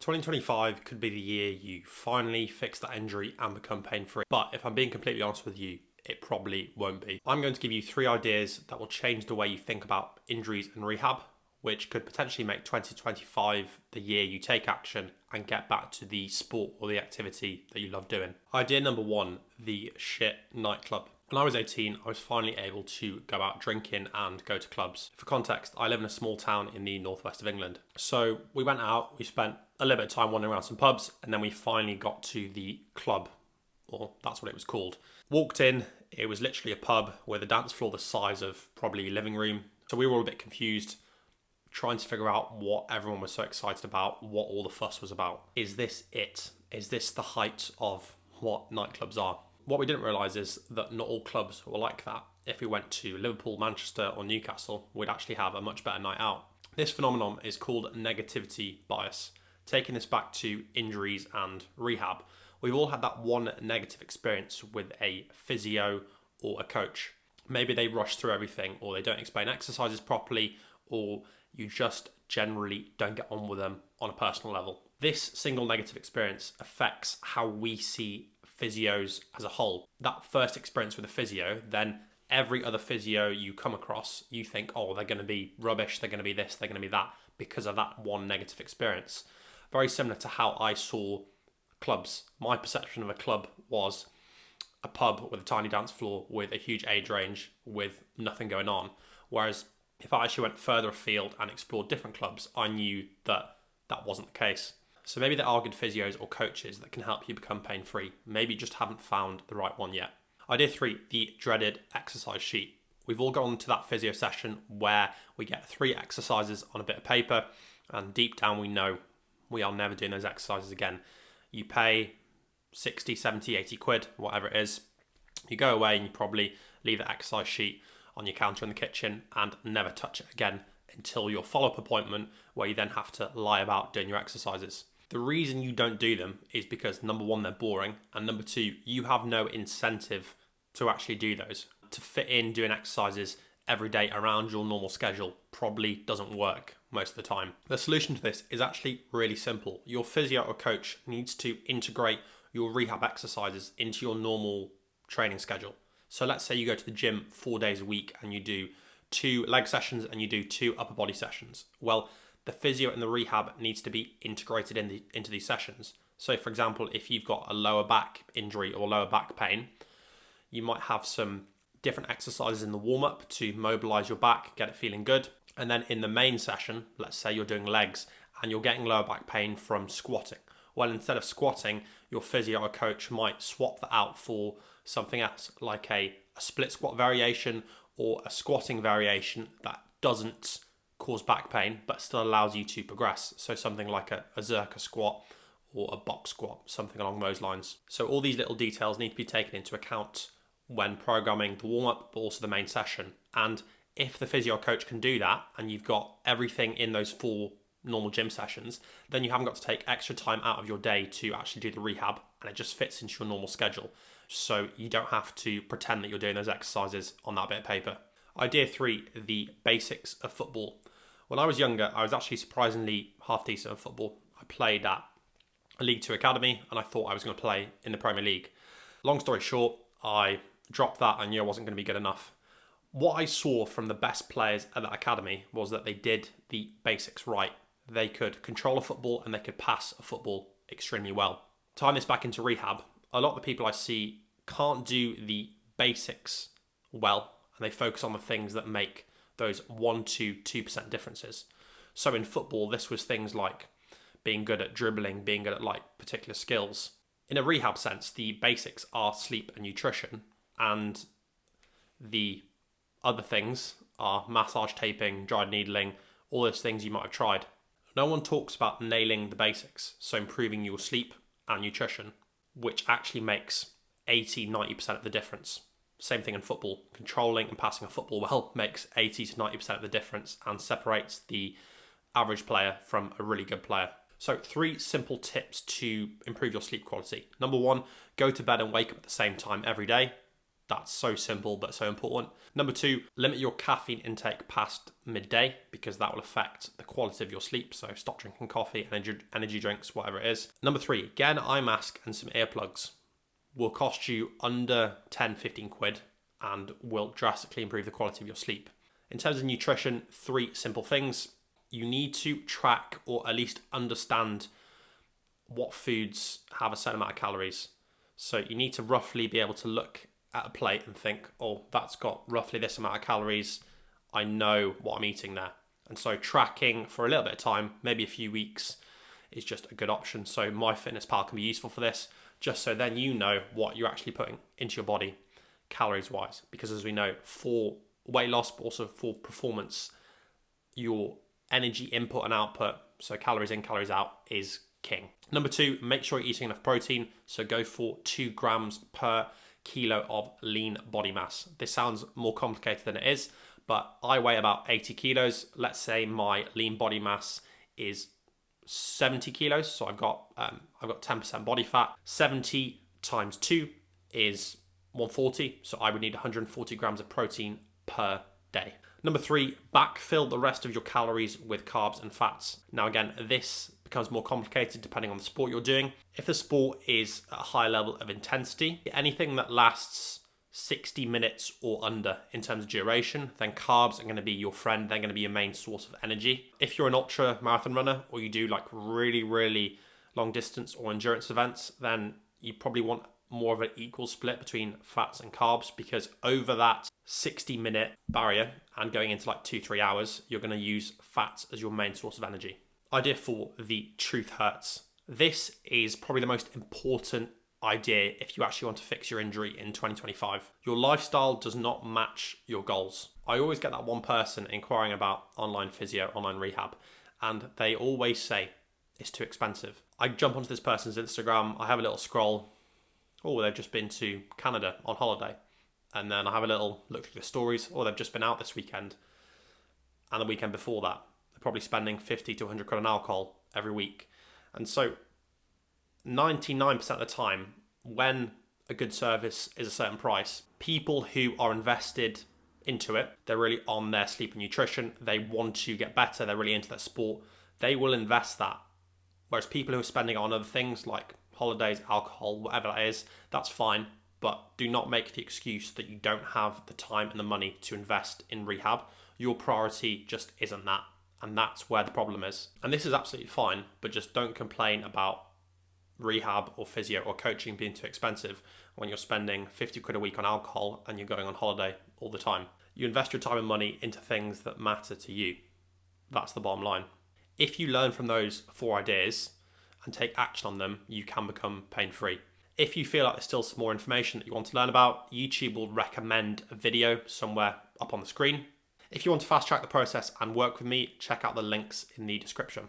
2025 could be the year you finally fix that injury and become pain-free. But if I'm being completely honest with you, it probably won't be. I'm going to give you 3 ideas that will change the way you think about injuries and rehab, which could potentially make 2025 the year you take action and get back to the sport or the activity that you love doing. Idea number 1, the shit nightclub. When I was 18, I was finally able to go out drinking and go to clubs. For context, I live in a small town in the northwest of England. So we went out, we spent a little bit of time wandering around some pubs, and then we finally got to the club, or that's what it was called. Walked in, it was literally a pub with a dance floor the size of probably a living room. So we were all a bit confused, trying to figure out what everyone was so excited about, what all the fuss was about. Is this it? Is this the height of what nightclubs are? What we didn't realise is that not all clubs were like that. If we went to Liverpool, Manchester or Newcastle, we'd actually have a much better night out. This phenomenon is called negativity bias. Taking this back to injuries and rehab, we've all had that one negative experience with a physio or a coach. Maybe they rush through everything, or they don't explain exercises properly, or you just generally don't get on with them on a personal level. This single negative experience affects how we see physios as a whole. That first experience with a physio, then every other physio you come across, you think, oh, they're going to be rubbish, they're going to be this, they're going to be that, because of that one negative experience. Very similar to how I saw clubs. My perception of a club was a pub with a tiny dance floor with a huge age range with nothing going on. Whereas if I actually went further afield and explored different clubs, I knew that that wasn't the case. So maybe there are good physios or coaches that can help you become pain-free. Maybe you just haven't found the right one yet. Idea 3, the dreaded exercise sheet. We've all gone to that physio session where we get 3 exercises on a bit of paper, and deep down we know we are never doing those exercises again. You pay 60, 70, 80 quid, whatever it is. You go away and you probably leave the exercise sheet on your counter in the kitchen and never touch it again until your follow-up appointment, where you then have to lie about doing your exercises. The reason you don't do them is because number 1, they're boring, and number 2, you have no incentive to actually do those. To fit in doing exercises every day around your normal schedule probably doesn't work most of the time. The solution to this is actually really simple. Your physio or coach needs to integrate your rehab exercises into your normal training schedule. So let's say you go to the gym 4 days a week and you do 2 leg sessions and you do 2 upper body sessions. Well, the physio and the rehab needs to be integrated into these sessions. So for example, if you've got a lower back injury or lower back pain, you might have some different exercises in the warm-up to mobilize your back, get it feeling good. And then in the main session, let's say you're doing legs and you're getting lower back pain from squatting. Well, instead of squatting, your physio or coach might swap that out for something else, like a split squat variation or a squatting variation that doesn't cause back pain but still allows you to progress. So something like a Zercher squat or a box squat, something along those lines. So all these little details need to be taken into account when programming the warm-up, but also the main session. And if the physio coach can do that, and you've got everything in those 4 normal gym sessions, then you haven't got to take extra time out of your day to actually do the rehab, and it just fits into your normal schedule. So you don't have to pretend that you're doing those exercises on that bit of paper. Idea 3, the basics of football. When I was younger, I was actually surprisingly half decent at football. I played at a League 2 academy, and I thought I was going to play in the Premier League. Long story short, I dropped that. I knew I wasn't going to be good enough. What I saw from the best players at that academy was that they did the basics right. They could control a football and they could pass a football extremely well. Tying this back into rehab, a lot of the people I see can't do the basics well, and they focus on the things that make those 1 to 2% differences. So in football, this was things like being good at dribbling, being good at like particular skills. In a rehab sense, the basics are sleep and nutrition, and the other things are massage taping, dried needling, all those things you might have tried. No one talks about nailing the basics, so improving your sleep and nutrition, which actually makes 80-90% of the difference. Same thing in football. Controlling and passing a football well makes 80 to 90% of the difference and separates the average player from a really good player. So 3 simple tips to improve your sleep quality. Number 1, go to bed and wake up at the same time every day. That's so simple, but so important. Number 2, limit your caffeine intake past midday because that will affect the quality of your sleep. So stop drinking coffee, energy drinks, whatever it is. Number 3, get an eye mask and some earplugs. Will cost you under 10, 15 quid and will drastically improve the quality of your sleep. In terms of nutrition, 3 simple things. You need to track or at least understand what foods have a certain amount of calories. So you need to roughly be able to look at a plate and think, oh, that's got roughly this amount of calories. I know what I'm eating there. And so tracking for a little bit of time, maybe a few weeks, is just a good option. So MyFitnessPal can be useful for this, just so then you know what you're actually putting into your body calories wise. Because as we know, for weight loss, but also for performance, your energy input and output, so calories in, calories out, is king. Number 2, make sure you're eating enough protein. So go for 2 grams per kilo of lean body mass. This sounds more complicated than it is, but I weigh about 80 kilos. Let's say my lean body mass is 70 kilos. So I've got 10% body fat. 70 times 2 is 140. So I would need 140 grams of protein per day. Number 3, backfill the rest of your calories with carbs and fats. Now again, this becomes more complicated depending on the sport you're doing. If the sport is at a high level of intensity, anything that lasts 60 minutes or under in terms of duration, then carbs are going to be your friend. They're going to be your main source of energy. If you're an ultra marathon runner or you do like really, really long distance or endurance events, then you probably want more of an equal split between fats and carbs, because over that 60-minute barrier and going into like 2-3 hours, you're going to use fats as your main source of energy. Idea 4, the truth hurts. This is probably the most important idea if you actually want to fix your injury in 2025. Your lifestyle does not match your goals. I always get that one person inquiring about online physio, online rehab, and they always say it's too expensive. I jump onto this person's Instagram, I have a little scroll. Oh, they've just been to Canada on holiday. And then I have a little look through the stories. Or they've just been out this weekend. And the weekend before that. They're probably spending 50 to 100 quid on alcohol every week. And so 99% of the time, when a good service is a certain price, people who are invested into it, they're really on their sleep and nutrition, they want to get better, they're really into their sport, they will invest that. Whereas people who are spending it on other things like holidays, alcohol, whatever that is, that's fine. But do not make the excuse that you don't have the time and the money to invest in rehab. Your priority just isn't that. And that's where the problem is. And this is absolutely fine, but just don't complain about rehab or physio or coaching being too expensive when you're spending 50 quid a week on alcohol and you're going on holiday all the time. You invest your time and money into things that matter to you. That's the bottom line. If you learn from those 4 ideas and take action on them, you can become pain-free. If you feel like there's still some more information that you want to learn about, YouTube will recommend a video somewhere up on the screen. If you want to fast track the process and work with me, check out the links in the description.